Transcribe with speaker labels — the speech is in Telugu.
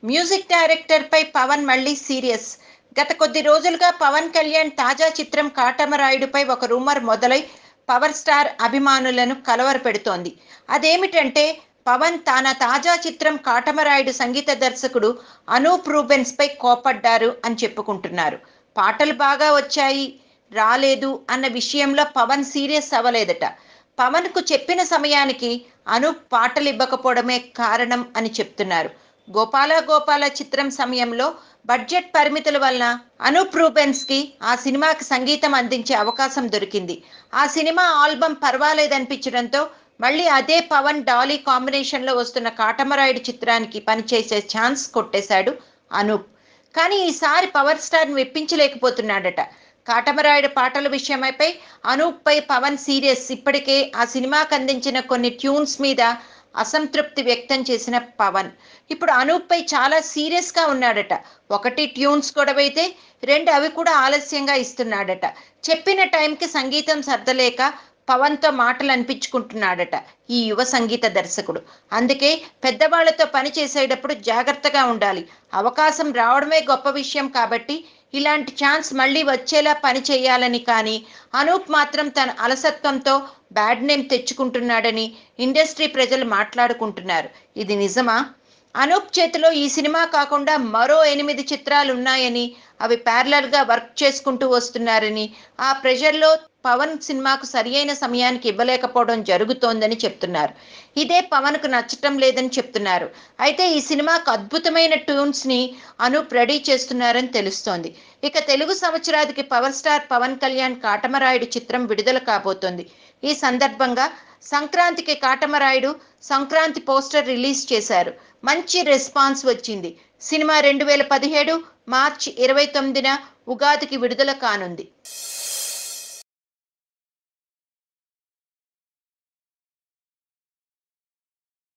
Speaker 1: మ్యూజిక్ డైరెక్టర్ పై పవన్ మళ్ళీ సీరియస్. గత కొద్ది రోజులుగా పవన్ కళ్యాణ్ తాజా చిత్రం కాటమరాయుడుపై ఒక రూమర్ మొదలై పవర్ స్టార్ అభిమానులను కలవరపెడుతోంది. అదేమిటంటే పవన్ తన తాజా చిత్రం కాటమరాయుడు సంగీత దర్శకుడు అనూప్ రూబెన్స్ పై కోపడ్డారు అని చెప్పుకుంటున్నారు. పాటలు బాగా వచ్చాయి, రాలేదు అన్న విషయంలో పవన్ సీరియస్ అవ్వలేదట. పవన్ కు చెప్పిన సమయానికి అనూప్ పాటలు ఇవ్వకపోవడమే కారణం అని చెప్తున్నారు. గోపాల గోపాల చిత్రం సమయంలో బడ్జెట్ పరిమితుల వలన అనూప్ రూబెన్స్ కి ఆ సినిమాకి సంగీతం అందించే అవకాశం దొరికింది. ఆ సినిమా ఆల్బమ్ పర్వాలేదనిపించడంతో మళ్ళీ అదే పవన్ డాలీ కాంబినేషన్ లో వస్తున్న కాటమరాయుడు చిత్రానికి పనిచేసే ఛాన్స్ కొట్టేశాడు అనూప్. కానీ ఈసారి పవర్ స్టార్ మెప్పించలేకపోతున్నాడట. కాటమరాయుడు పాటల విషయమైపై అనూప్ పై పవన్ సీరియస్. ఇప్పటికే ఆ సినిమాకి అందించిన కొన్ని ట్యూన్స్ మీద అసంతృప్తి వ్యక్తం చేసిన పవన్ ఇప్పుడు అనూప్ పై చాలా సీరియస్ గా ఉన్నాడట. ఒకటి ట్యూన్స్ గొడవైతే, రెండు అవి కూడా ఆలస్యంగా ఇస్తున్నాడట. చెప్పిన టైంకి సంగీతం సర్దలేక పవన్ తో మాటలు అనిపించుకుంటున్నాడట ఈ యువ సంగీత దర్శకుడు. అందుకే పెద్దవాళ్లతో పని చేసేటప్పుడు జాగ్రత్తగా ఉండాలి. అవకాశం రావడమే గొప్ప విషయం కాబట్టి ఇలాంటి ఛాన్స్ మళ్ళీ వచ్చేలా పని చేయాలని. కానీ అనూప్ మాత్రం తన అలసత్వంతో బ్యాడ్ నేమ్ తెచ్చుకుంటున్నాడని ఇండస్ట్రీ ప్రజలు మాట్లాడుకుంటున్నారు. ఇది నిజమా? అనూప్ చేతిలో ఈ సినిమా కాకుండా మరో 8 చిత్రాలు ఉన్నాయని, అవి ప్యారలల్ గా వర్క్ చేసుకుంటూ వస్తున్నారని, ఆ ప్రెషర్లో పవన్ సినిమాకు సరియైన సమయానికి ఇవ్వలేకపోవడం జరుగుతోందని చెప్తున్నారు. ఇదే పవన్ కు నచ్చటం లేదని చెప్తున్నారు. అయితే ఈ సినిమాకు అద్భుతమైన ట్యూన్స్ ని అనూప్ రెడీ చేస్తున్నారని తెలుస్తోంది. ఇక తెలుగు సంవత్సరాదికి పవర్ స్టార్ పవన్ కళ్యాణ్ కాటమరాయుడు చిత్రం విడుదల కాబోతోంది. ఈ సందర్భంగా సంక్రాంతికి కాటమరాయుడు సంక్రాంతి పోస్టర్ రిలీజ్ చేశారు. మంచి రెస్పాన్స్ వచ్చింది. సినిమా 2017 మార్చి 29న ఉగాదికి విడుదల కానుంది.